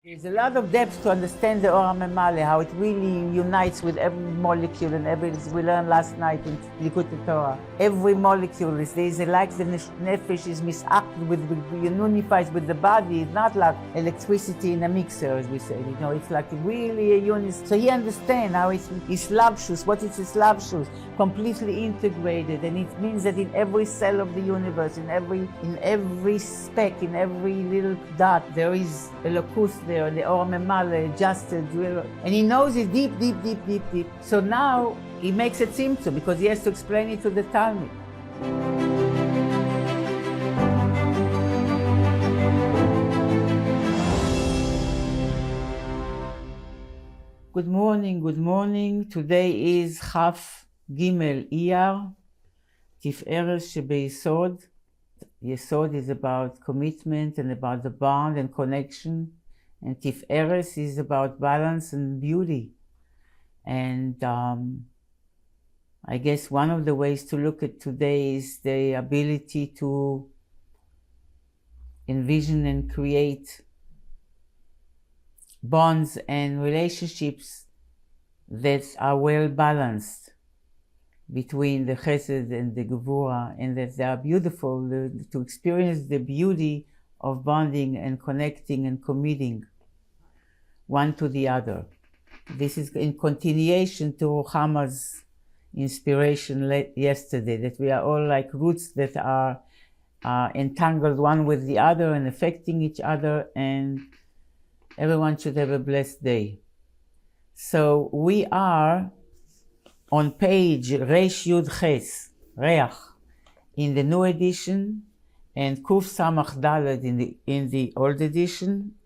There's a lot of depth to understand the Ohr Ein Sof, how it really unites with every molecule and every, as we learned last night in Likutei Torah. Every molecule is like the nefesh is misacted with unifies with the body. It's not like electricity in a mixer, as we say. You know, it's like really a unit. So he understands how it's Islavshus, what is Islavshus, completely integrated, and it means that in every cell of the universe, in every speck, in every little dot, there is Elokus there, the Ohr Ein Sof adjusted, and he knows it deep, deep, deep, deep, deep. So now he makes a Tzimtzum because he has to explain it to the Talmud. Good morning, good morning. Today is Chaf Gimel Iyar, Tiferet Shebeyesod. Yesod is about commitment and about the bond and connection. And Tiferet is about balance and beauty. And I guess one of the ways to look at today is the ability to envision and create bonds and relationships that are well balanced between the Chesed and the Gevura, and that they are beautiful, to experience the beauty of bonding and connecting and committing one to the other. This is in continuation to Ruchama's inspiration yesterday, that we are all like roots that are entangled one with the other and affecting each other, and everyone should have a blessed day. So we are on page Resh Yud Ches, Reach, in the new edition, and Kuf Samach Daled in the old edition,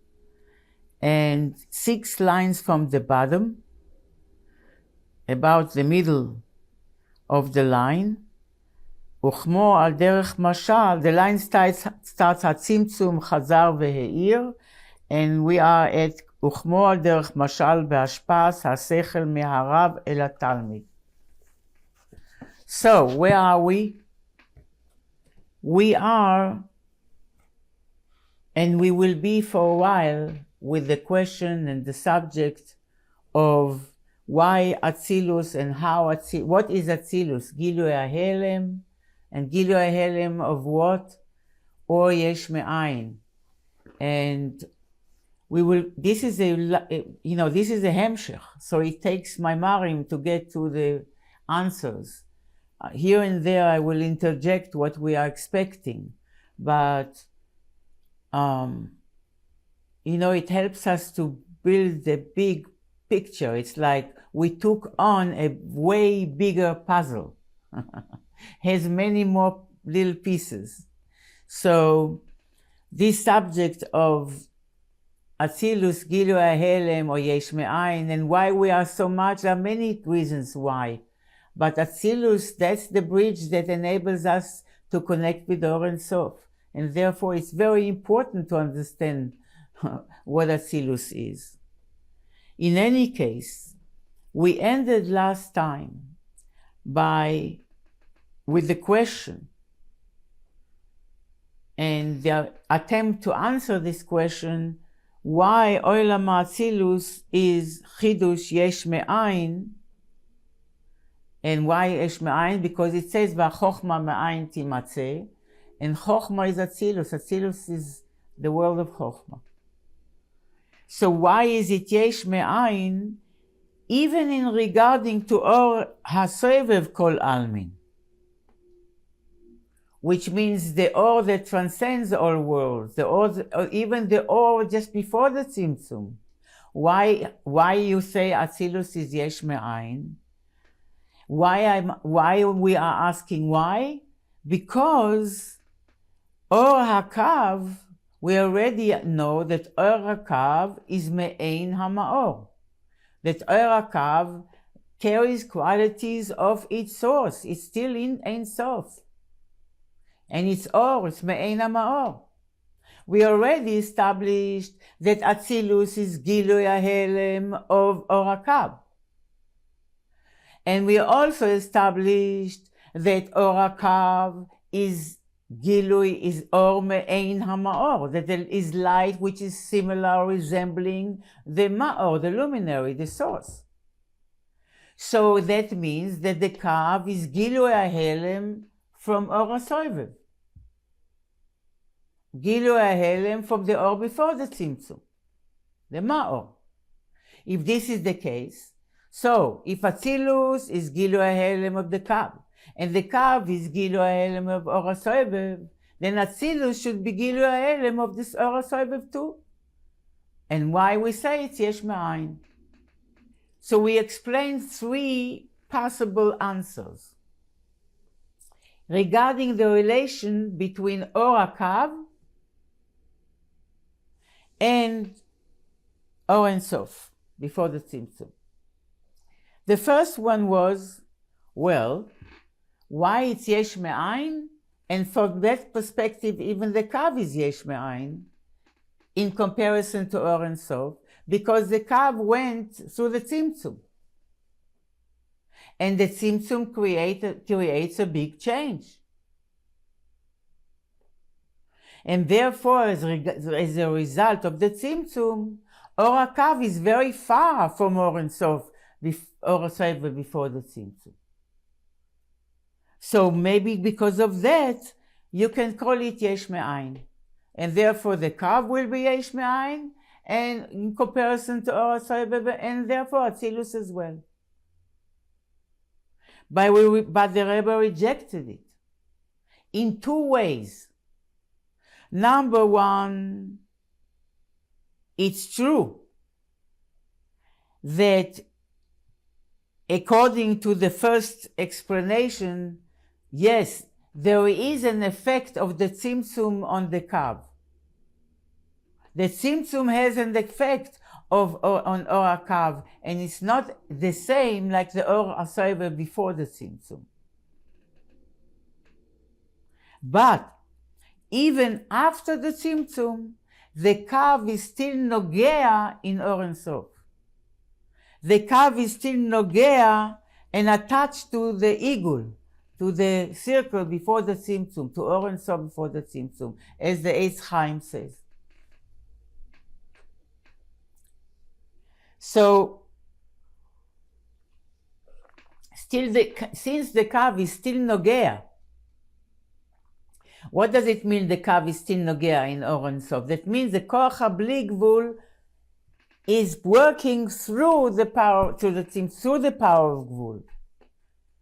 and 6 lines from the bottom, about the middle of the line. Uchmo al derech mashal, the line starts at Tzimtzum Chazar ve'Iyar, and we are at Uchmo al derech mashal be'ashpas ha'sechel me'harav el ha'talmid. So, where are we? We are, and we will be for a while, with the question and the subject of why Atzilus and how Atzilus, what is Atzilus? Gilui HaHelem, and Gilui HaHelem of what? Or Yesh Me'ayin. And we will, this is a hemshech, so it takes my marim to get to the answers. Here and there I will interject what we are expecting, but it helps us to build the big picture. It's like we took on a way bigger puzzle, has many more little pieces. So this subject of Atzilus, Gilui HaHelem, or Yesh Me'ayin, and why we are so much, there are many reasons why. But Atzilus, that's the bridge that enables us to connect with Ohr Ein Sof. And therefore it's very important to understand what Atzilus is. In any case, we ended last time with the question, and the attempt to answer this question, why Olam Atzilus is Chidush Yesh Me'ayin, and why Yesh Me'ayin? Because it says V'chochma me'ayin timatzeh, and Chochma is Atzilus. Atzilus is the world of Chochma. So why is it Yesh Me'ayin, even in regarding to Or HaSovev Kol Almin, which means the Or that transcends all worlds, the Or, even the Or just before the Tzimtzum. Why you say Atzilus is Yesh Me'ayin? Why we are asking why? Because Or HaKav, we already know that Or HaKav is Me'ein HaMa'or. That Or HaKav carries qualities of its source. It's still in Ein Sof. And it's Or, it's Me'ein HaMa'or. We already established that Atzilus is Gilui HaHelem of Or HaKav. And we also established that Or HaKav is Gilui is Ohr Ein Hamaor, that there is light which is similar, resembling the Ma'or, the luminary, the source. So that means that the Kav is Gilui HaHelem from Ohr Ein Sof. Gilui HaHelem from the Or before the Tzimtzum, the Ma'or. If this is the case, so if Atzilus is Gilui HaHelem of the Kav, and the Kav is Gilui HaHelem of Ohr Ein Sof, then Atzilus should be Gilui HaHelem of this Ohr Ein Sof too. And why we say it's Yesh Me'ayin. So we explain three possible answers regarding the relation between Ohr HaKav and Ohr Ein Sof before the Tzimtzum. The first one was, well, why it's Yesh Me'ayin, and from that perspective even the Kav is Yesh Me'ayin in comparison to Ohr Ein Sof, because the Kav went through the Tzimtzum. And the Tzimtzum creates a big change. And therefore, as a result of the Tzimtzum, Ohr HaKav is very far from Ohr Ein Sof, Ohr Ein Sof before the Tzimtzum. So maybe because of that, you can call it Yesh Me'ayin. And therefore the Kav will be Yesh Me'ayin, and in comparison to Ohr Ein Sof, and therefore Atzilus as well. But the Rebbe rejected it in two ways. Number one, it's true that according to the first explanation, yes, there is an effect of the Tzimtzum on the Kav. The Tzimtzum has an effect on Ohr HaKav, and it's not the same like the Ohr Ein Sof before the Tzimtzum. But even after the Tzimtzum, the Kav is still Nogea in Ohr Ein Sof. The Kav is still Nogea and attached to the Igul, to the circle before the Tzimtzum, to Ohr Ein Sof before the Tzimtzum, as the Eitz Chaim says. So, since the Kav is still Nogea, what does it mean the Kav is still Nogea in Ohr Ein Sof? That means the Koach HaBli Gvul is working through the power to the Tzimtzum, through the power of Gvul.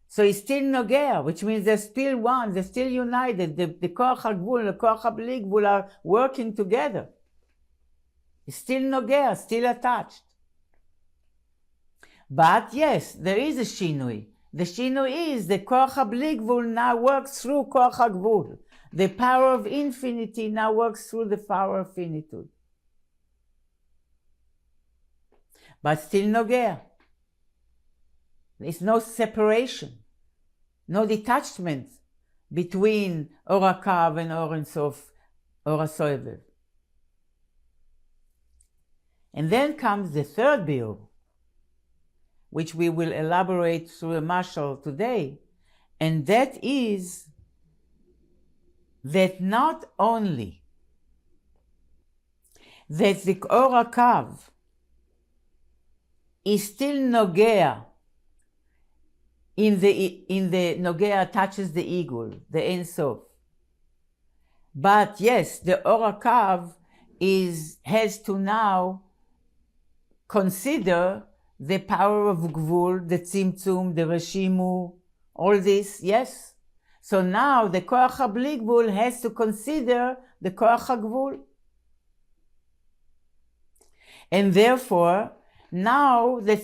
So it's still Nogea, which means they're still one, they're still united. The Koach HaGvul and the Koach HaBli Gvul are working together. It's still Nogea, still attached. But yes, there is a Shinui. The Shinui is the Koach HaBli Gvul now works through Koach HaGvul. The power of infinity now works through the power of finitude. But still Nogea. There's no separation, no detachment between Ohr HaKav and Ohr Ein Sof, Ohr Ein Sof. And then comes the third biur, which we will elaborate through a mashal today, and that is that not only that the Ohr HaKav is still Nogea in the Nogea touches the Igul, the Ein Sof. But yes, the Ohr HaKav has to now consider the power of Gvul, the Tzimtzum, the Reshimu, all this, yes. So now the Koach HaBli Gvul has to consider the Koach HaGvul. And therefore, now the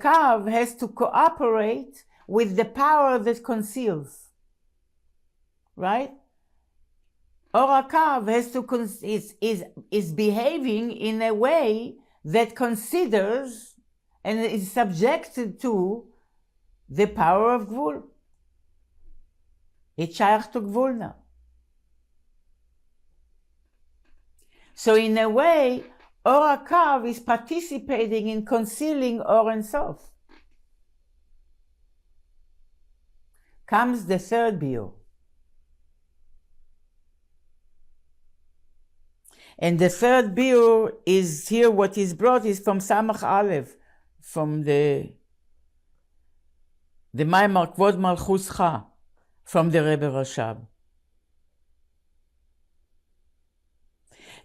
Kav has to cooperate with the power that conceals. Right? Ohr HaKav has to is behaving in a way that considers and is subjected to the power of Gvul. It's shaykh to Gvul now. So in a way, Ohr HaKav is participating in concealing Ohr Ein Sof. Comes the third biur. And the third biur is here, what is brought is from Samech Aleph, from the Maimar Kvod Malchuscha, from the Rebbe Rashab.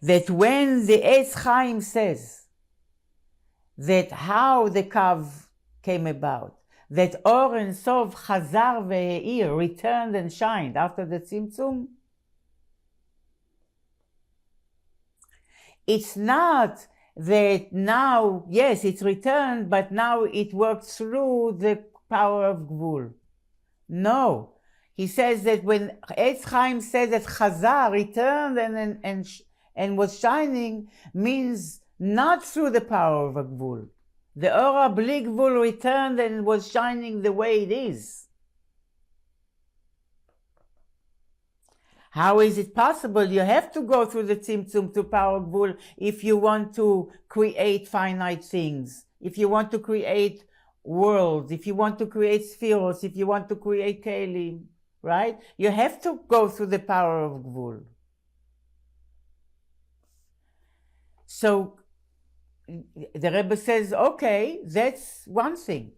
That when the Eitz Chaim says that how the Kav came about, that Ohr Ein Sof Chazar ve'Iyar, returned and shined after the Tzimtzum, it's not that now, yes, it's returned, but now it works through the power of Gvul. No. He says that when Eitz Chaim says that Chazar returned and was shining, means not through the power of a Gvul. The Ora Bli Gvul returned and was shining the way it is. How is it possible? You have to go through the Tzimtzum to power Gvul if you want to create finite things, if you want to create worlds, if you want to create spheros, if you want to create kelim, right? You have to go through the power of Gvul. So the Rebbe says, okay, that's one thing.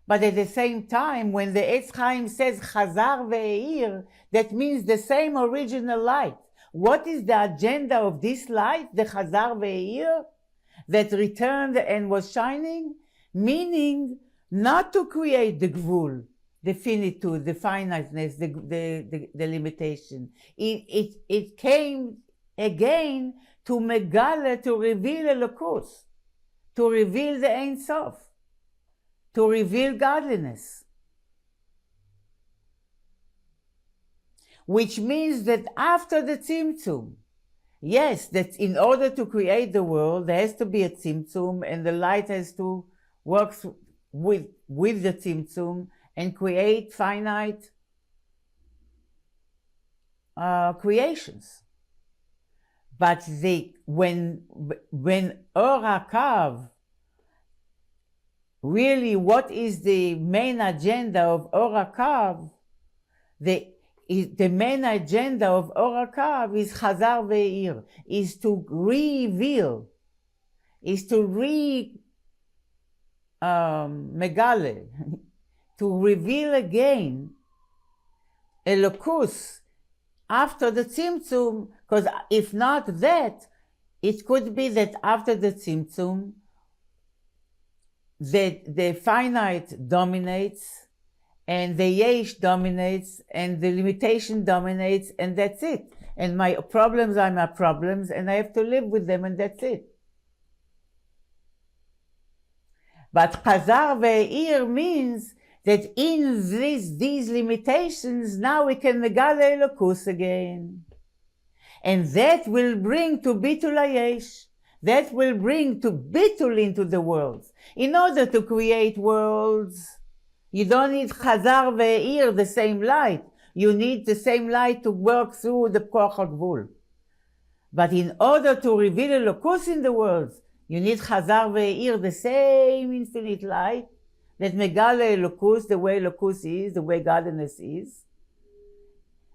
But at the same time, when the Eitz Chaim says Chazar ve'Iyar, that means the same original light. What is the agenda of this light, the Chazar ve'Iyar, that returned and was shining? Meaning not to create the Gvul, the finitude, the finiteness, the limitation. It came again to megale, to reveal Elokus, to reveal the Ein Sof, to reveal godliness. Which means that after the Tzimtzum, yes, that in order to create the world, there has to be a Tzimtzum, and the light has to work with the Tzimtzum and create finite creations. But when Ohr HaKav, really, what is the main agenda of Ohr HaKav? The main agenda of Ohr HaKav is Chazar ve'Iyar, is to reveal, is to megale, to reveal again Elokus after the Tzimtzum, because if not that, it could be that after the Tzimtzum, the finite dominates, and the yesh dominates, and the limitation dominates, and that's it. And my problems are my problems, and I have to live with them, and that's it. But Chazar ve'Iyar means that in these limitations, now we can megale Elokus again. And that will bring to bitul hayesh. That will bring to bitul into the worlds. In order to create worlds, you don't need Chazar ve'Iyar, the same light. You need the same light to work through the Koach HaGvul. But in order to reveal Elokus in the worlds, you need Chazar ve'Iyar, the same infinite light that megale Elokus, the way Elokus is, the way godliness is.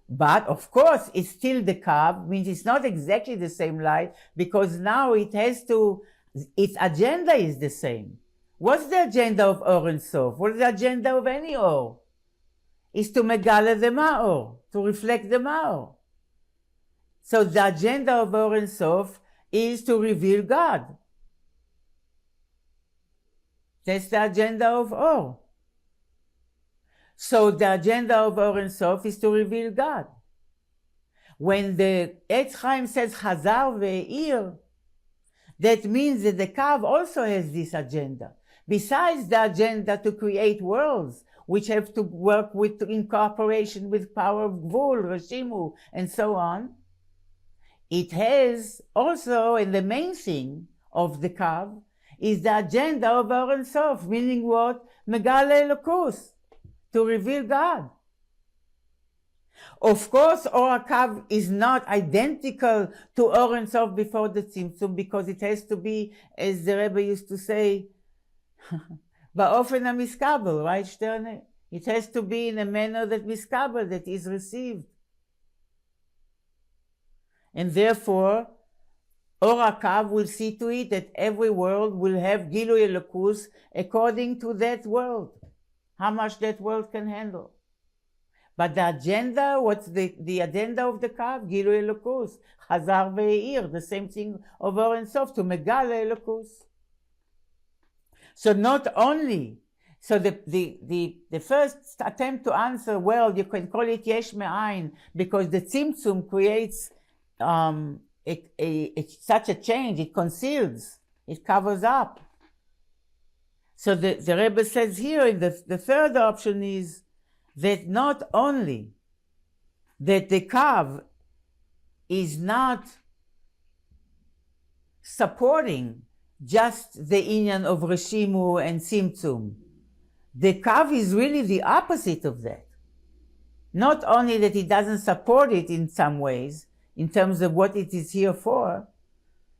But of course, it's still the Kav, means it's not exactly the same light, because now it has to, its agenda is the same. What's the agenda of Ohr Ein Sof? What's the agenda of any Or? Is to megale the Ma'or, to reflect the Ma'or. So the agenda of Ohr Ein Sof is to reveal God. That's the agenda of Or. So the agenda of Ohr Ein Sof is to reveal God. When the Eitz Chaim says Chazar ve'Iyar, that means that the Kav also has this agenda. Besides the agenda to create worlds, which have to work in cooperation with power of Gvul, Reshimu, and so on, it has also, and the main thing of the Kav, is the agenda of Ohr Ein Sof, meaning what? Megale Elokus, to reveal God. Of course, Ohr HaKav is not identical to Ohr Ein Sof before the Tzimtzum, because it has to be, as the Rebbe used to say, ba'ofen hamiskabel, right, Sterne? It has to be in a manner that miskabel, that is received. And therefore, Ohr HaKav will see to it that every world will have Gilui Elokus according to that world, how much that world can handle. But the agenda, what's the agenda of the Kav? Gilui Elokus, Chazar ve'Iyar, the same thing of Ohr Ein Sof, to Megala Elokus. So not only, so the first attempt to answer, well, you can call it Yesh Me'ayin, because the Tzimtzum creates such a change, it conceals, it covers up. So the Rebbe says here, in the third option is that not only that the Kav is not supporting just the inyan of Reshimu and Tzimtzum, the Kav is really the opposite of that. Not only that it doesn't support it in some ways, in terms of what it is here for,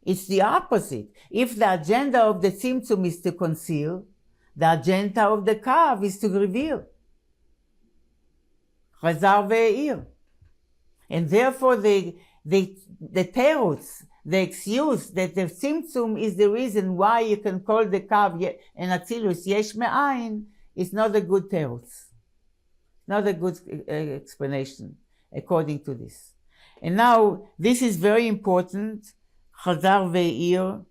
it's the opposite. If the agenda of the Tzimtzum is to conceal, the agenda of the Kav is to reveal. Chazar ve'Iyar. And therefore the teruts, the excuse that the Tzimtzum is the reason why you can call the Kav and Atzilus Yesh Me'ayin is not a good teruts. Not a good explanation according to this. And now, this is very important, Chazar ve'Iyar.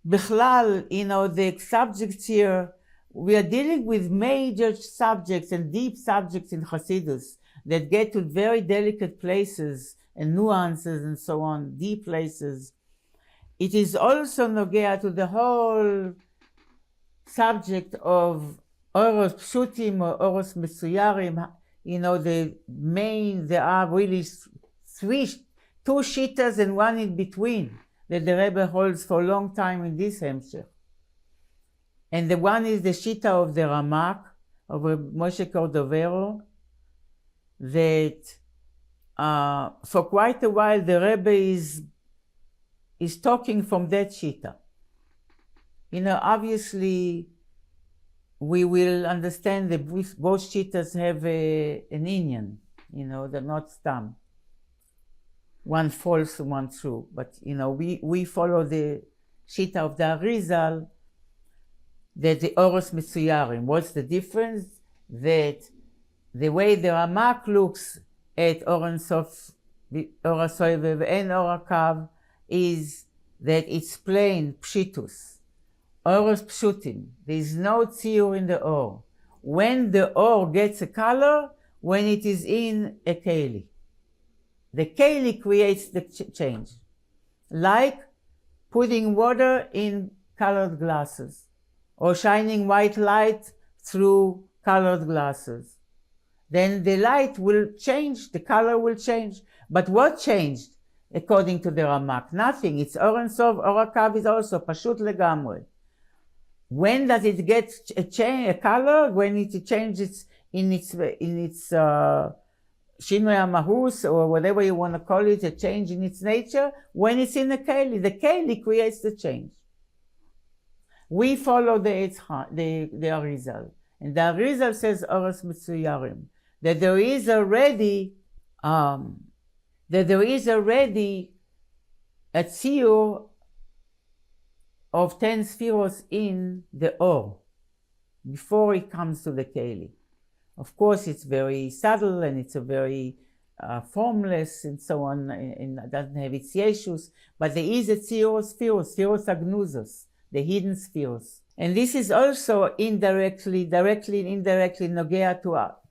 Bichlal, the subjects here, we are dealing with major subjects and deep subjects in Hasidus that get to very delicate places and nuances and so on, deep places. It is also nogea to the whole subject of Oros Pshutim or Oros Mesuyarim. There are really two shittas and one in between that the Rebbe holds for a long time in this hemshech. And the one is the shitta of the Ramak, of Moshe Cordovero, that for quite a while the Rebbe is talking from that shitta. Obviously we will understand that both shittas have an inyan, they're not stam. One false, one true. But, we follow the shita of the Arizal, that the Oros Mesuyarim. What's the difference? That the way the Ramak looks at Ohr Ein Sof, Ohr HaSovev and Ohr HaKav is that it's plain pshitus. Oros Pshutim. There is no tziyur in the Ohr. When the Ohr gets a color, when it is in a keli. The keli creates the change. Like putting water in colored glasses or shining white light through colored glasses. Then the light will change, the color will change. But what changed according to the Ramak? Nothing. It's Ohr Ein Sof, Ohr HaKav is also pashut legamre. When does it get a color? When it changes in its Shinoi HaMahus, or whatever you want to call it, a change in its nature, when it's in the keli. The keli creates the change. We follow the Arizal. And the Arizal says, Oros Mesuyarim, that there is already a tziyur of 10 spheros in the Or, before it comes to the keli. Of course, it's very subtle and it's a very formless and so on, and doesn't have its yeshus, but there is a tziyur of spheros agnuzos, the hidden spheros. And this is also directly and indirectly nogea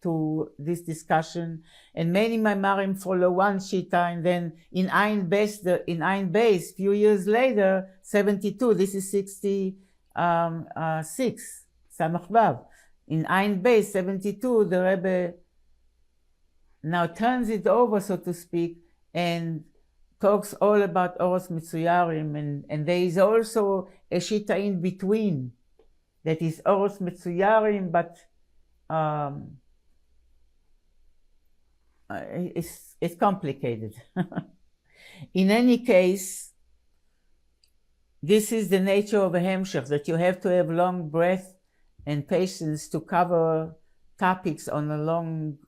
to this discussion. And many Maimarim follow one shita, and then in Ein Beis, few years later, 72, this is 66, Samech Vov. In Ein Beis 72, the Rebbe now turns it over, so to speak, and talks all about Oros Metzuyarim, and there is also a shita in between that is Oros Metzuyarim, but it's complicated. In any case, this is the nature of a hemshech, that you have to have long breath and patience to cover topics on a long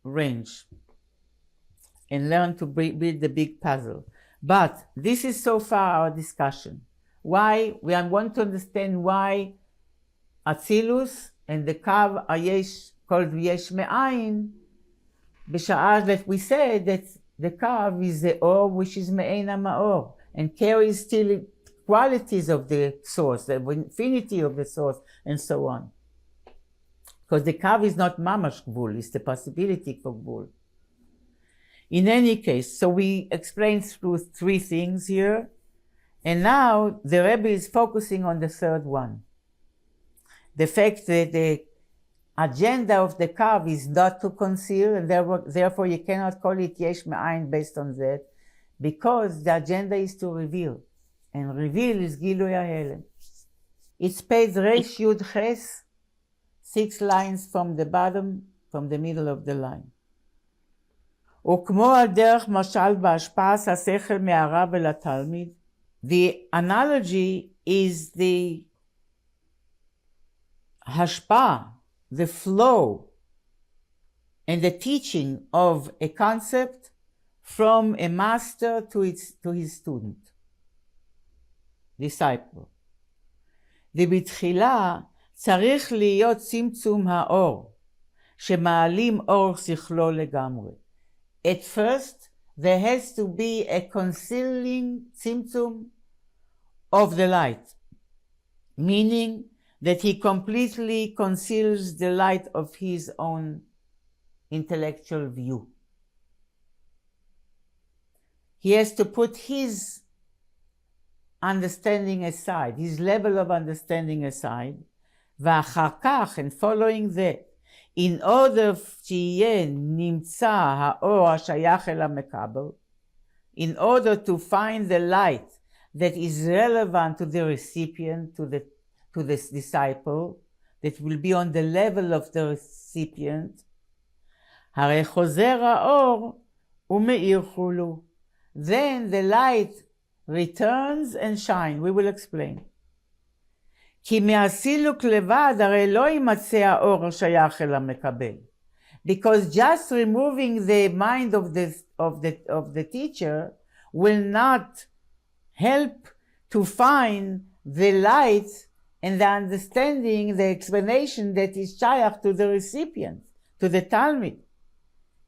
range and learn to build the big puzzle. But this is so far our discussion. Why we want to understand why Atzilus and the Kav are called Yesh Me'ayin, b'sha'ah that we said that the Kav is the Ohr which is Me'ein HaMa'or and carries still qualities of the source, the infinity of the source, and so on. Because the Kav is not Mamash Gvul, it's the possibility for Gvul. In any case, so we explained through three things here, and now the Rebbe is focusing on the third one. The fact that the agenda of the Kav is not to conceal, and therefore you cannot call it Yesh Me'ayin based on that, because the agenda is to reveal, and reveal is Gilui HaHelem. It's page Resh Yud Ches, 6 lines from the bottom, from the middle of the line. וכמו על דרך משל בהשפעת השכל מהרב אל התלמיד, the analogy is the hashpa, the flow, and the teaching of a concept from a master to his student, disciple. ובתחילה צריך להיות צמצום האור, שמעלים אור שכלו לגמרי. At first, there has to be a concealing tzimtzum of the light, meaning that he completely conceals the light of his own intellectual view. He has to put his understanding aside, his level of understanding aside, ואחר כך, and following that, in order שיהיה נמצא האור השייך אל המקבל, in order to find the light that is relevant to the recipient, to the disciple, that will be on the level of the recipient, הרי חוזר האור ומאיר חולו. Then the light returns and shines. We will explain. כי מהסילוק לבד הרי לא יימצא האור השייך אל המקבל. Because just removing the mind of the teacher will not help to find the light and the understanding, the explanation that is shayach to the recipient, to the Talmud.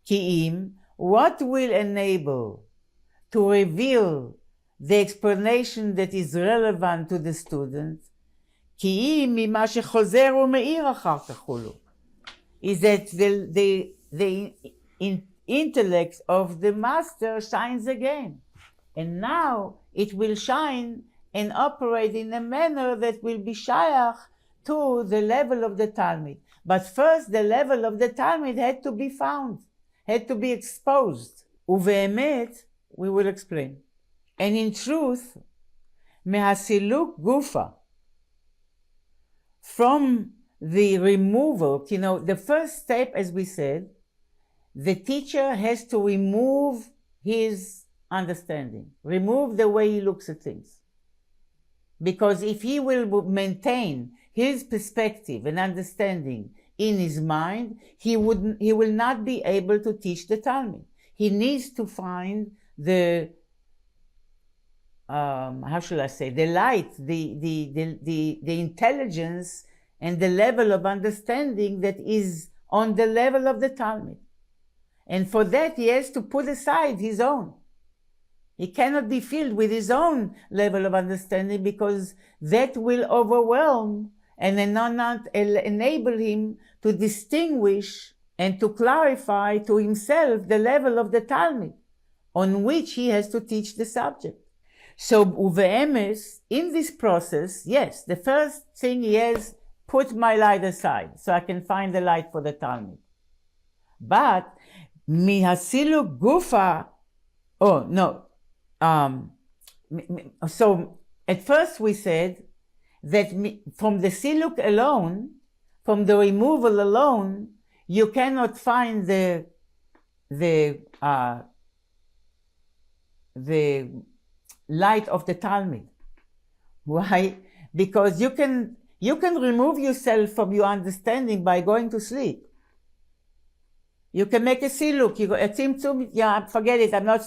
כי אם, what will enable to reveal the explanation that is relevant to the student, כי אם ממה שחוזר ומאיר אחר כך כולו, is that the intellect of the master shines again. And now it will shine and operate in a manner that will be shayach to the level of the Talmud. But first the level of the Talmud had to be found, had to be exposed. ובאמת, we will explain. And in truth, מהסילוק גופה, from the removal, the first step, as we said, the teacher has to remove his understanding, remove the way he looks at things. Because if he will maintain his perspective and understanding in his mind, he will not be able to teach the Talmud. He needs to find the the light, the intelligence and the level of understanding that is on the level of the Talmud. And for that he has to put aside his own. He cannot be filled with his own level of understanding, because that will overwhelm and not enable him to distinguish and to clarify to himself the level of the Talmud on which he has to teach the subject. So, uve'emes, in this process, yes, the first thing he has, put my light aside so I can find the light for the Talmud. But, mihasilu gufa, so at first we said that from the siluk alone, from the removal alone, you cannot find the light of the Talmud. Why? Because you can remove yourself from your understanding by going to sleep. You can make a siluk. A tzimtzum, yeah, forget it. I'm not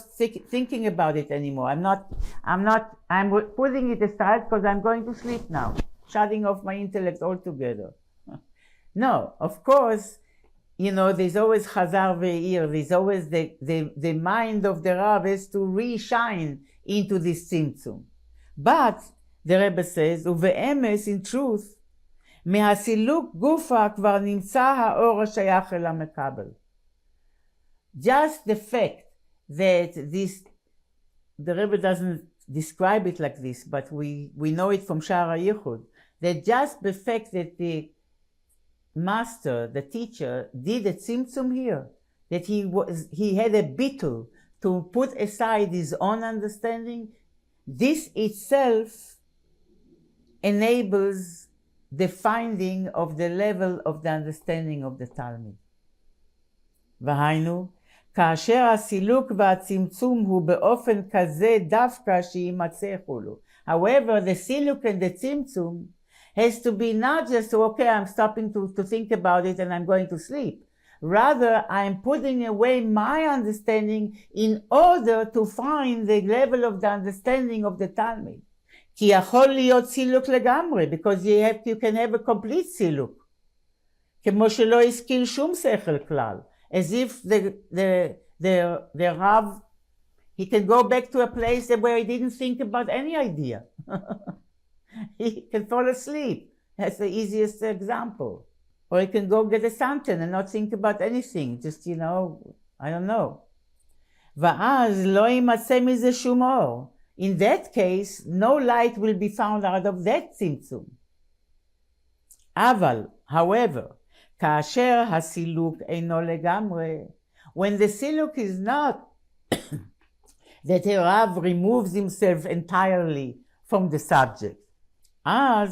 thinking about it anymore. I'm putting it aside because I'm going to sleep now. Shutting off my intellect altogether. No, of course, there's always chazar ve'ir. There's always the mind of the Rav has to re-shine into this tzimtzum. But, the Rebbe says, uve'emes, in truth, מהסילוק גופה כבר נמצא האור השייך אל המקבל. Just the fact that the Rebbe doesn't describe it like this, but we know it from Sha'ar HaYichud, that just the fact that the master, the teacher, did a tzimtzum here, that he had a bittul to put aside his own understanding, this itself enables the finding of the level of the understanding of the Talmud. והיינו, כאשר הסילוק והצמצום הוא באופן כזה דווקא שימצא חולו. However, the siluk and the tzimtzum has to be not just, okay, I'm stopping to think about it and I'm going to sleep. Rather, I'm putting away my understanding in order to find the level of the understanding of the Talmud. כי יכול להיות סילוק לגמרי, because you can have a complete סילוק. כמו שלא השכיל שום שכל כלל. As if the Rav, he can go back to a place where he didn't think about any idea. He can fall asleep. That's the easiest example. Or he can go get a suntan and not think about anything. Just, I don't know. ואז לא יימצא מזה שום אור. In that case, no light will be found out of that tzimtzum. אבל, however, כאשר הסילוק אינו לגמרי, when the siluk is not that a Rav removes himself entirely from the subject, and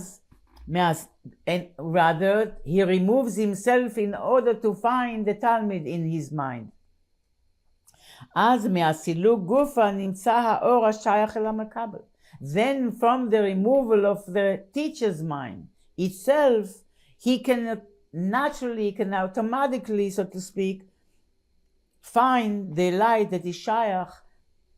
rather he removes himself in order to find the Talmud in his mind. אז מהסילוק גופה נמצא האור השייך אל המקבל. Then from the removal of the teacher's mind itself, he can automatically, so to speak, find the light that is שייך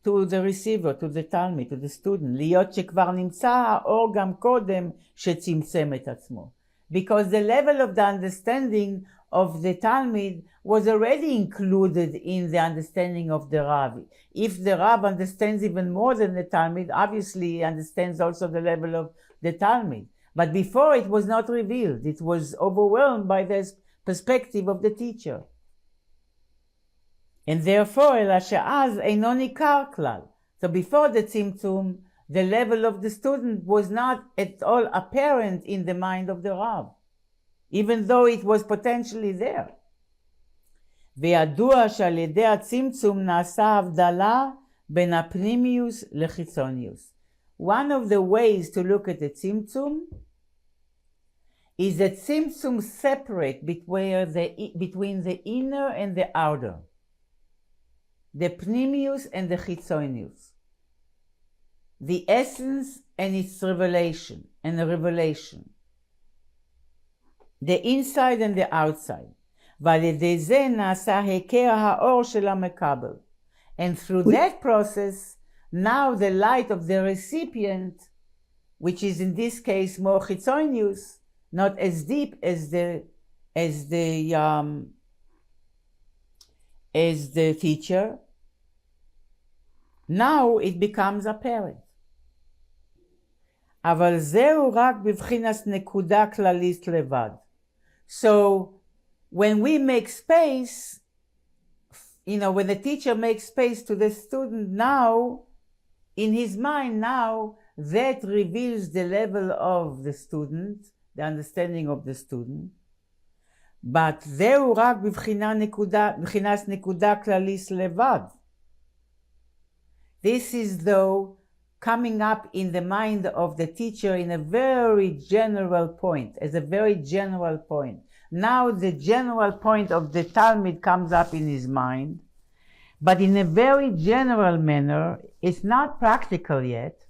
to the receiver, to the Talmud, to the student. להיות שכבר נמצא האור גם קודם שצמצם את עצמו. Because the level of the understanding of the Talmud was already included in the understanding of the Rav. If the Rav understands even more than the Talmud, obviously he understands also the level of the Talmud. But before it was not revealed. It was overwhelmed by the perspective of the teacher. And therefore, אלא שאז אינו ניכר כלל. So before the Tzimtzum, the level of the student was not at all apparent in the mind of the Rav, even though it was potentially there. וידוע שעל ידי הצמצום נעשה הבדלה בין הפנימיוס לחיצוניוס. One of the ways to look at the Tzimtzum is that Tzimtzum separate between the inner and the outer, the pnimius and the chitzonius, the essence and its revelation, the inside and the outside. ועל ידי זה נעשה היכר האור של המקבל. And through that process, now the light of the recipient, which is in this case more chitzonius, not as deep as the teacher, now it becomes apparent. אבל זהו רק בבחינת נקודה כללית לבד. So when we make space, when the teacher makes space to the student, now, in his mind now, that reveals the level of the student, the understanding of the student. But זהו רק בבחינת נקודה כללית לבד. This is though coming up in the mind of the teacher in a very general point, as a very general point. Now the general point of the Talmud comes up in his mind, but in a very general manner. It's not practical yet.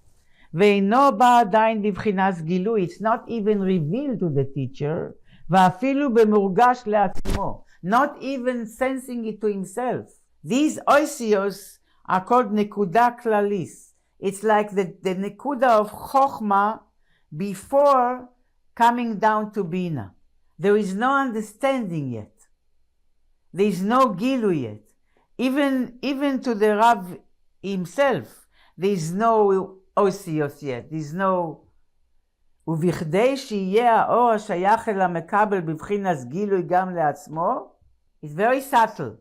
ואינו בא עדיין בבחינת גילוי. It's not even revealed to the teacher. ואפילו במורגש לעצמו. not even sensing it to himself. These oisios are called nekuda klalis. It's like the nekuda of chokhmah before coming down to bina. There is no understanding yet. There is no gilu yet. Even to the Rav himself, there is no oisios yet. There is no... ובכדי שיהיה האור השייך אל המקבל בבחינת גילוי גם לעצמו, it's very subtle.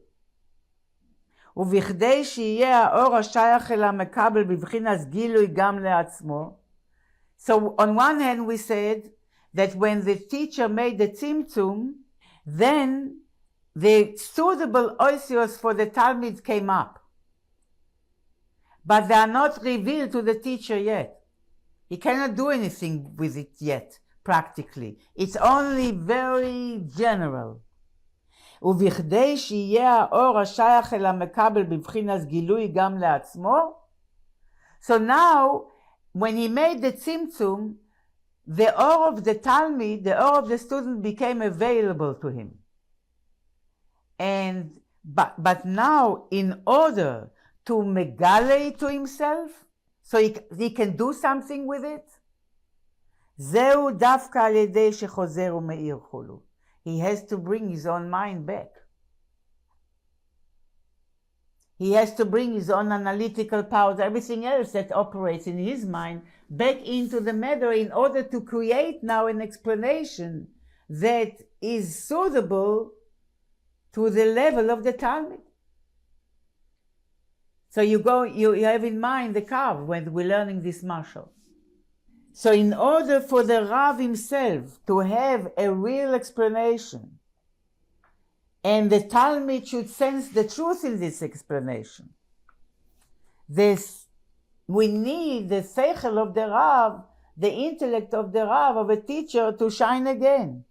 ובכדי שיהיה האור השייך אל המקבל בבחינת גילוי גם לעצמו. So on one hand we said that when the teacher made the Tzimtzum, then the suitable oisios for the Talmud came up. But they are not revealed to the teacher yet. He cannot do anything with it yet, practically. It's only very general. ובכדי שיהיה האור השייך אל המקבל בבחינת גילוי גם לעצמו. So now, when he made the Tzimtzum, the Ohr of the Talmud, the Ohr of the student became available to him. But now, in order to megale to himself, so he can do something with it, זהו דווקא על ידי שחוזר ומאיר חולו. He has to bring his own mind back. He has to bring his own analytical powers, everything else that operates in his mind, back into the matter in order to create now an explanation that is suitable to the level of the Talmud. So you have in mind the Kav when we're learning this mashal. So in order for the Rav himself to have a real explanation, and the Talmud should sense the truth in this explanation, we need the seichel of the Rav, the intellect of the Rav, of a teacher, to shine again.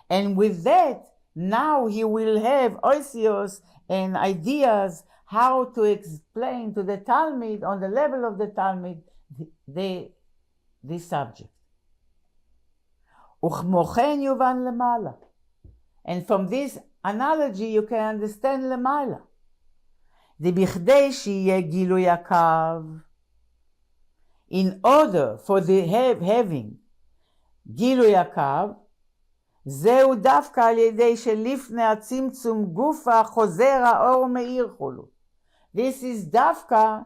And with that, now he will have oisios and ideas how to explain to the Talmud, on the level of the Talmud, this subject. וכמוכן יובן למעלה. And from this analogy you can understand למעלה. בכדי שיהיה גילוי הקו, in order for the having גילוי הקו, זהו דווקא על ידי שלפני הצמצום גופה חוזר האור מאיר חולו. This is דווקא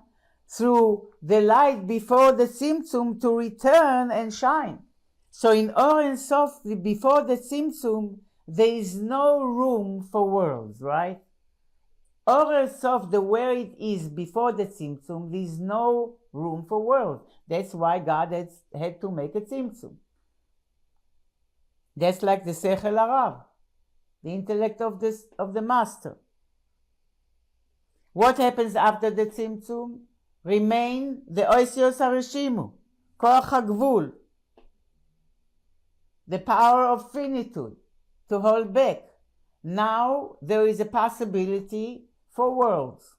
through the light before the Tzimtzum to return and shine. So in Ohr Ein Sof, before the Tzimtzum, there is no room for worlds, right? Ohr Ein Sof, the where it is before the Tzimtzum, there is no room for worlds. That's why God had to make a Tzimtzum. That's like the Sechel Harav, the intellect of the master. What happens after the Tzimtzum? Remain the oisios hareshimu, koach hagvul, the power of finitude, to hold back. Now there is a possibility for worlds,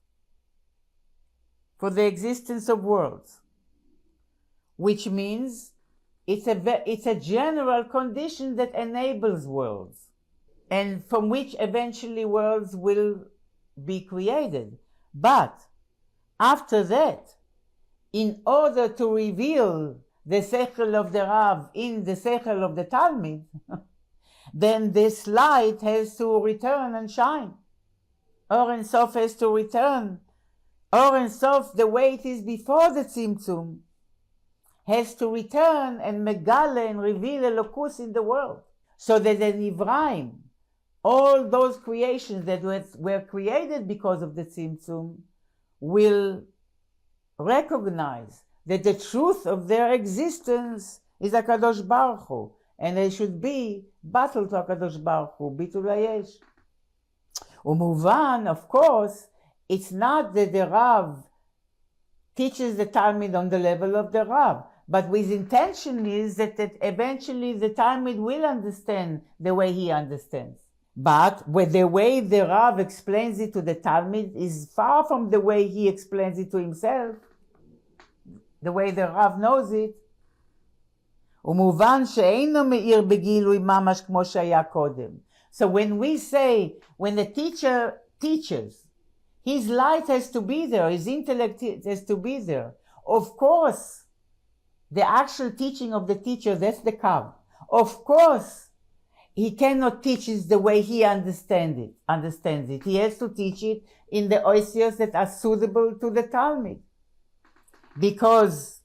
for the existence of worlds, which means it's a general condition that enables worlds, and from which eventually worlds will be created. But after that, in order to reveal the seichel of the Rav in the seichel of the Talmud, then this light has to return and shine. Ohr Ein Sof has to return. Ohr Ein Sof, the way it is before the Tzimtzum, has to return and megale and reveal Elokus in the world. So that the Nivraim, all those creations that were created because of the Tzimtzum, will recognize that the truth of their existence is HaKadosh Baruch Hu, and they should be battle to HaKadosh Baruch Hu, bitul hayesh. Umuvan, of course, it's not that the Rav teaches the Talmud on the level of the Rav, but his intention is that eventually the Talmud will understand the way he understands. But with the way the Rav explains it to the Talmud is far from the way he explains it to himself, the way the Rav knows it. ומובן שאינו מאיר בגילוי ממש כמו שהיה קודם. So when we say, when the teacher teaches, his light has to be there, his intellect has to be there. Of course, the actual teaching of the teacher, that's the kav. Of course, he cannot teach it the way he understands it. He has to teach it in the oisios that are suitable to the Talmud. Because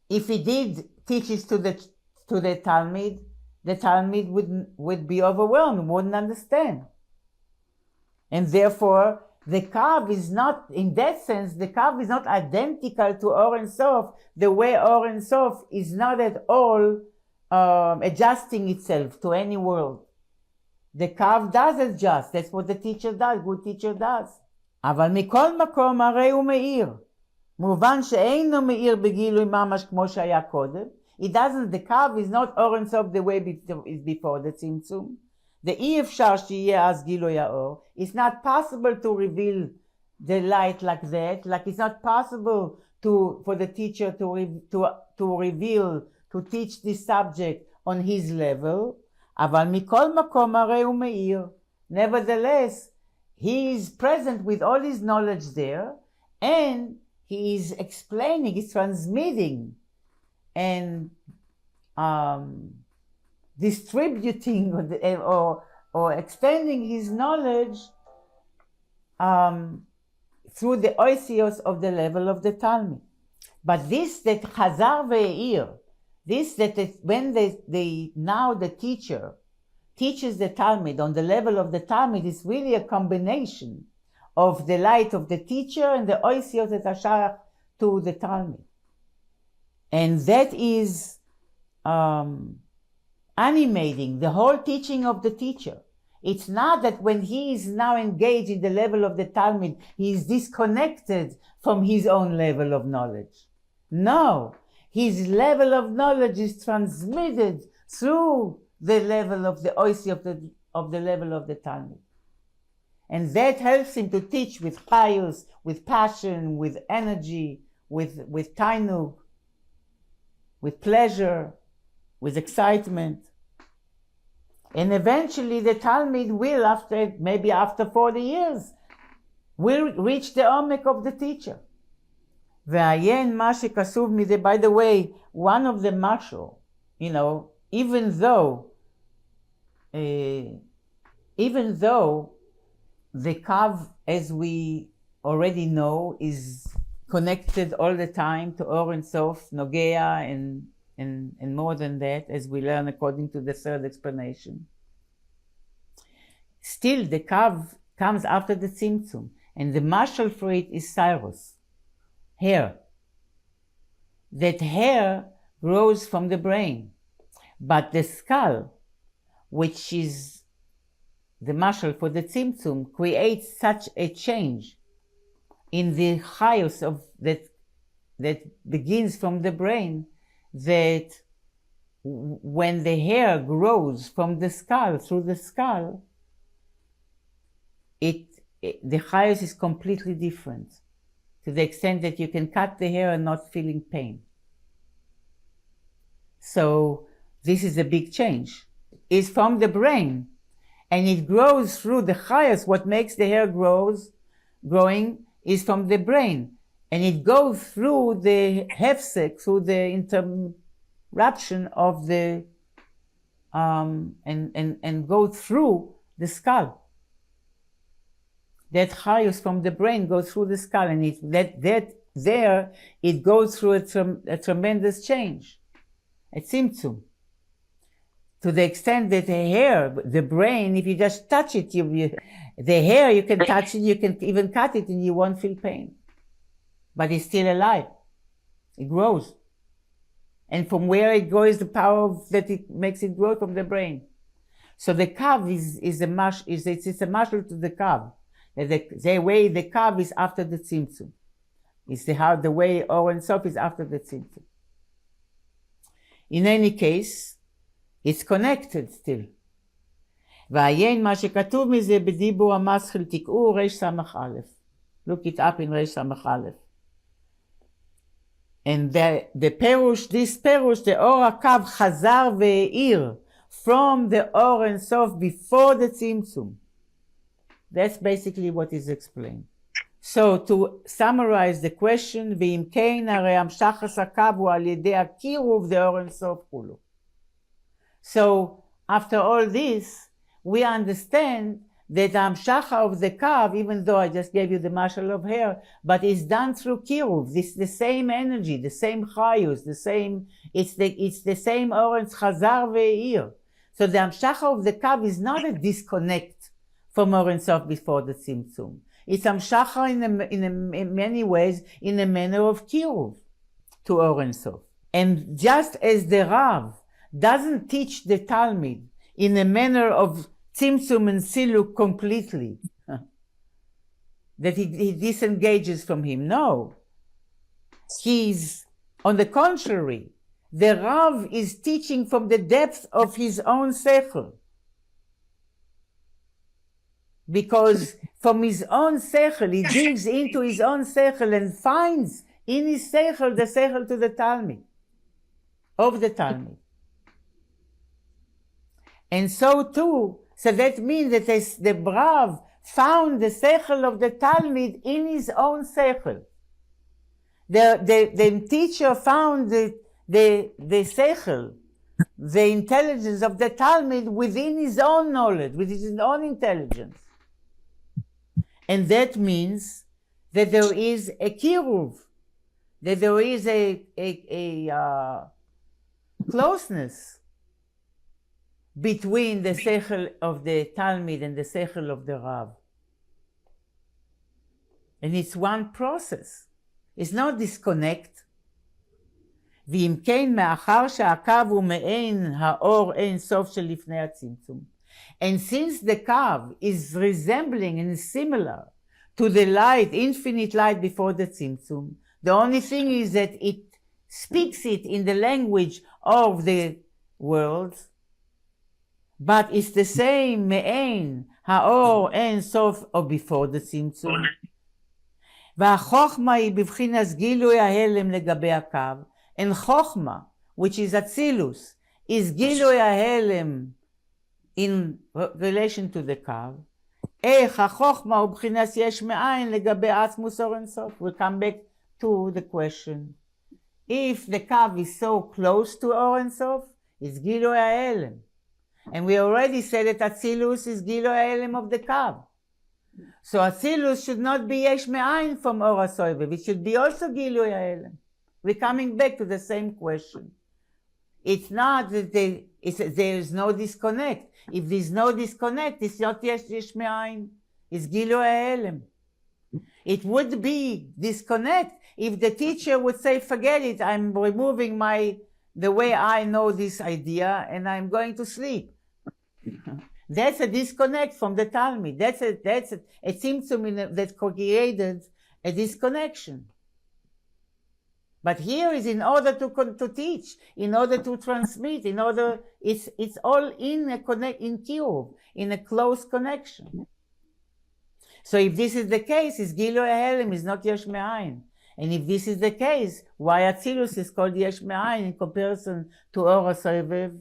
if he did teach it to the Talmud would be overwhelmed, wouldn't understand. And therefore, the kav is not, in that sense, the kav is not identical to Ohr Ein Sof, the way Ohr Ein Sof is not at all adjusting itself to any world. The kav does adjust, that's what the teacher does, good teacher does. אבל מכל מקום הרי הוא מאיר. מובן שאינו מאיר בגילוי ממש כמו שהיה קודם. It doesn't, the kav is not Ohr Ein Sof the way is before the tzimtzum. The אי אפשר שיהיה אז גילוי האור. It's not possible to reveal the light like that, like it's not possible for the teacher to reveal, to teach this subject on his level. אבל מכל מקום הרי הוא מאיר. Nevertheless, he is present with all his knowledge there, and he is explaining, he's transmitting, and distributing or extending his knowledge through the oisios of the level of the Talmud. But this that Chazar ve'ir, this that when now the teacher teaches the Talmud on the level of the Talmud, is really a combination of the light of the teacher and the oisios that are shayach to the Talmud. And that is animating the whole teaching of the teacher. It's not that when he is now engaged in the level of the Talmud, he is disconnected from his own level of knowledge. No, his level of knowledge is transmitted through the level of the oisi of the level of the Talmud. And that helps him to teach with chayus, with passion, with energy, with tainug, with pleasure, with excitement. And eventually the Talmud will, maybe after 40 years, will reach the omek of the teacher. Ve'ayen ma shekasuv mizeh. By the way, one of the mashal, even though the kav, as we already know, is connected all the time to Ohr Ein Sof, Nogea, and more than that, as we learn according to the third explanation. Still, the kav comes after the tzimtzum, and the mashal for it is cyrus, hair. That hair grows from the brain, but the skull, which is the mashal for the tzimtzum, creates such a change in the chayos of that begins from the brain, that when the hair grows from the skull, through the skull, the chayos is completely different, to the extent that you can cut the hair and not feeling pain. So this is a big change. It's from the brain, and it grows through the chayos. What makes the hair growing is from the brain, and it goes through the hefsek, through the interruption of the and go through the skull. That chayos from the brain goes through the skull, and it goes through a tremendous change, a tzimtzum. To the extent that the hair, the brain, if you just touch it, the hair, you can touch it, you can even cut it, and you won't feel pain. But it's still alive. It grows. And from where it grows, the power that it makes it grow from the brain. So the kav is a mashal to the kav. The way the kav is after the tzimtzum. It's the way Ohr Ein Sof is after the tzimtzum. In any case, it's connected still. ועיין מה שכתוב מזה בדיבור המסחיל תקעו רס"א. Look it up in רס"א. And the perush, this perush, the Or HaKav חזר והאיר from the Ohr Ein Sof before the Tzimtzum. That's basically what is explained. So to summarize the question, ואם כן, הרי המשך הקו הוא על ידי הקירוב דאור אין סוף כולו. So after all this, we understand that the המשכה of the kav, even though I just gave you the mashal of hair, but it's done through kiruv. This the same energy, the same chayus, the same. It's the same orange chazar ve'ir. So the המשכה of the kav is not a disconnect from Ohr Ein Sof before the tzimtzum. It's המשכה in many ways in a manner of kiruv to Ohr Ein Sof. And just as the Rav doesn't teach the Talmid in a manner of Tzimtzum and Siluk completely, that he disengages from him. No. He's, on the contrary, the Rav is teaching from the depth of his own seichel. Because from his own seichel, he digs into his own seichel and finds in his seichel the seichel to the Talmid, of the Talmid. And so too, so that means that the Rav found the seichel of the Talmid in his own seichel. The teacher found the seichel, the intelligence of the Talmid within his own knowledge, with his own intelligence. And that means that there is a kiruv, that there is a closeness between the seichel of the Talmid and the seichel of the Rav. And it's one process. It's not disconnect. ואם כן, מאחר שהקו הוא מעין האור אין סוף שלפני הצמצום. And since the kav is resembling and similar to the light, infinite light before the tzimtzum, the only thing is that it speaks it in the language of the world, but it's the same me'ein ha'or ein sof or before the tzimtzum. והחוכמה היא בבחינת גילוי ההלם לגבי הקו, and חוכמה, which is atzilus, is גילוי ההלם in relation to the קו. איך החוכמה הוא בבחינת יש מאין לגבי עצמוס אור אין סוף. We'll come back to the question. If the קו is so close to Ohr Ein Sof, it's גילוי ההלם. And we already said that Atzilus is Gilui HaElem of the Kav. So Atzilus should not be Yesh Me'ayin from Ohr HaSoivev. It should be also Gilui HaElem. We're coming back to the same question. It's not that there is no disconnect. If there's no disconnect, it's not Yesh Me'ayin. It's Gilui HaElem. It would be disconnect if the teacher would say, forget it, I'm removing the way I know this idea and I'm going to sleep. That's a disconnect from the Talmud. That's a tzimtzum that created a disconnection. But here is in order to teach, in order to transmit, it's all in kiruv, in a close connection. So if this is the case, it's Gilui HaElem, is not Yesh Me'ayin. And if this is the case, why Atzilus is called Yesh Me'ayin in comparison to Ohr HaSoivev?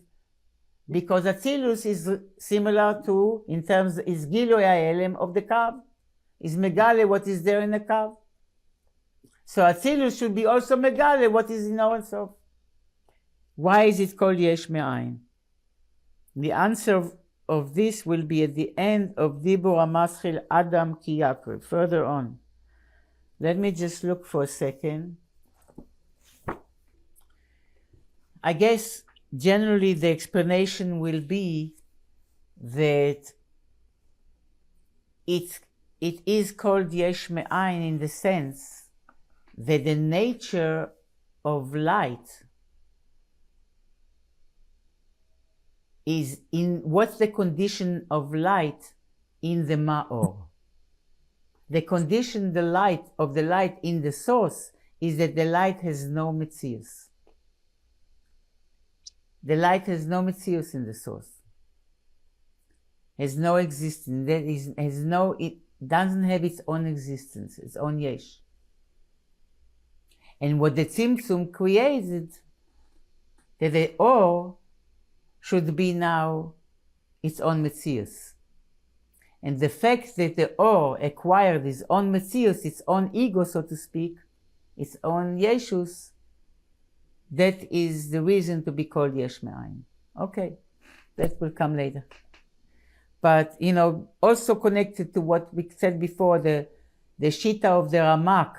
Because Atzilus is similar to, in terms, is Gilui HaElem of the Kav. Is Megale what is there in the Kav. So Atzilus should be also Megale what is in Ohr Ein Sof. Why is it called Yesh Me'ayin? The answer of this will be at the end of Dibur HaMaschil Adam Ki Yaakov, further on. Let me just look for a second. I guess generally the explanation will be that it is called Yesh Me'ayin in the sense that the nature of light is in what's the condition of light in the Ma'or. The condition of the light in the source is that the light has no metzius. The light has no metzius in the source. Has no existence. It doesn't have its own existence, its own yesh. And what the Tzimtzum created, that the Or should be now its own Metzius. And the fact that the Ohr acquired its own Metzius, its own ego, so to speak, its own Yeshus, that is the reason to be called Yesh Me'ayin. Okay, that will come later. But, also connected to what we said before, the Shita of the Ramak,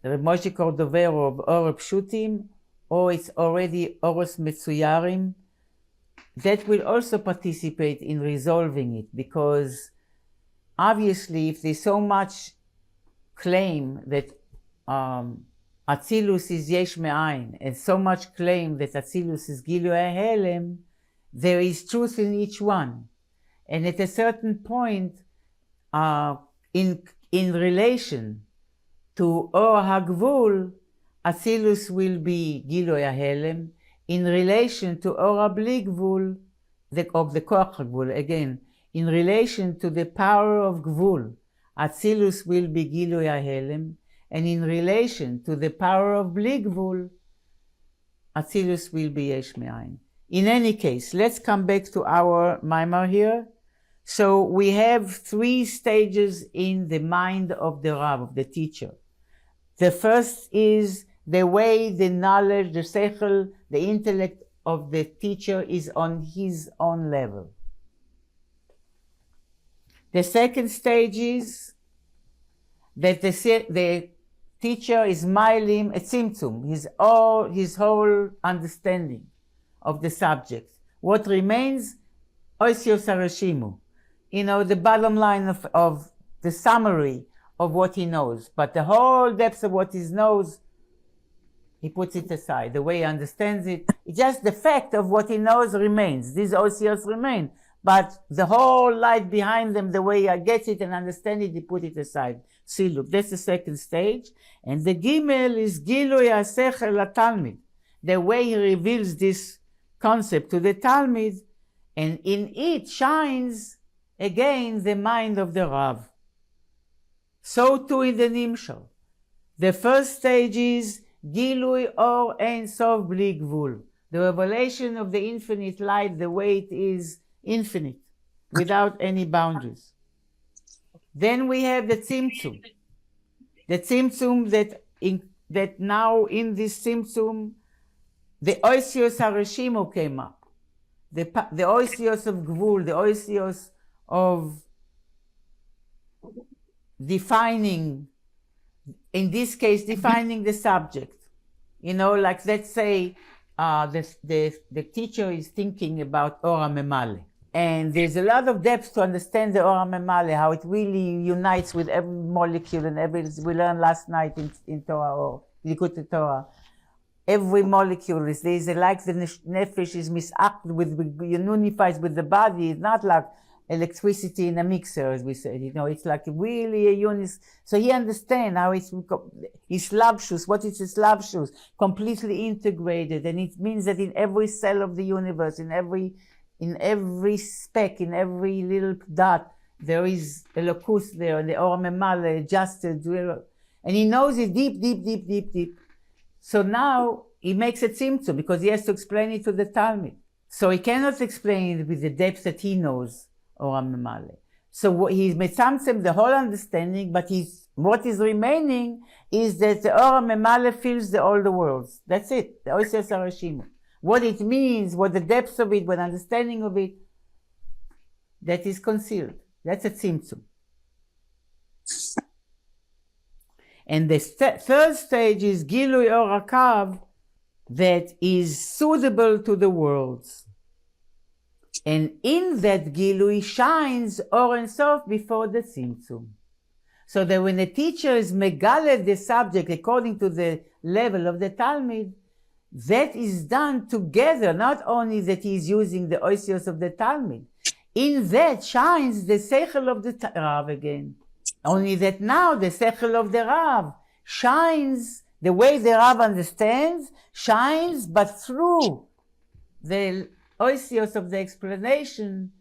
the Reb Moshe Cordovero of Or Pshutim, or it's already Oros Metsuyarim, that will also participate in resolving it, because obviously if there's so much claim that Atzilus is Yesh Me'ayin, and so much claim that Atzilus is Gilui HaHelem, there is truth in each one. And at a certain point, in relation to Or HaGvul, Atzilus will be Gilui HaHelem. In relation to Or HaBli Gvul, of the Koach HaGvul, again, in relation to the power of Gvul, Atzilus will be Gilui HaHelem. And in relation to the power of Bli Gvul, Atzilus will be Yesh Me'ayin. In any case, let's come back to our Maimar here. So we have 3 stages in the mind of the Rav, of the teacher. The first is the way the knowledge, the seichel, the intellect of the teacher is on his own level. The second stage is that the teacher is mailim a tzimtzum, his whole understanding of the subject. What remains? Oisios harashimu. The bottom line of the summary of what he knows. But the whole depth of what he knows, he puts it aside. The way he understands it, it's just the fact of what he knows remains. These oisios remain. But the whole light behind them, the way I get it and understand it, he put it aside. See, look, that's the second stage. And the Gimel is Gilui HaSechel LaTalmid. The way he reveals this concept to the Talmid, and in it shines again the mind of the Rav. So too in the Nimshal. The first stage is Gilui Ohr Ein Sof Bli Gvul. The revelation of the infinite light, the way it is infinite, without any boundaries. Then we have the Tzimtzum. The Tzimtzum that now in this Tzimtzum, the Oisios HaReshimu came up. The Oisios of Gvul, the Oisios of defining, in this case, defining the subject. Like let's say the teacher is thinking about Or HaMemale. And there's a lot of depth to understand the Or HaMemale, how it really unites with every molecule and we learned last night in Torah or Likutei Torah. Every molecule is like the nefesh is unifies with the body. It's not like electricity in a mixer, as we said. It's like really a unit. So he understands how it's Islavshus. What is Islavshus? Completely integrated, and it means that in every cell of the universe, in every speck, in every little dot, there is a locus there, and the Or HaMemale adjusted, and he knows it deep, deep, deep, deep, deep. So now he makes a tzimtzum because he has to explain it to the Talmud. So he cannot explain it with the depth that he knows, Or HaMemale. So he's metzamtzem the whole understanding, but what is remaining is that the Or HaMemale fills all the worlds. That's it. The Oisios HaReshimu. What it means, what the depth of it, what understanding of it, that is concealed. That's a tzimtzum. And the third stage is Gilui Or HaKav, that is suitable to the worlds. And in that Gilui shines Ohr Ein Sof before the Tzimtzum. So that when the teacher is megaled the subject according to the level of the Talmud, that is done together, not only that he is using the oisios of the Talmud. In that shines the seichel of the Rav again. Only that now the seichel of the Rav shines, the way the Rav understands, shines, but through the oisios of the explanation,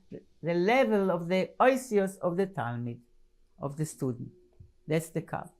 the level of the oisios of the Talmud, of the student. That's the cup.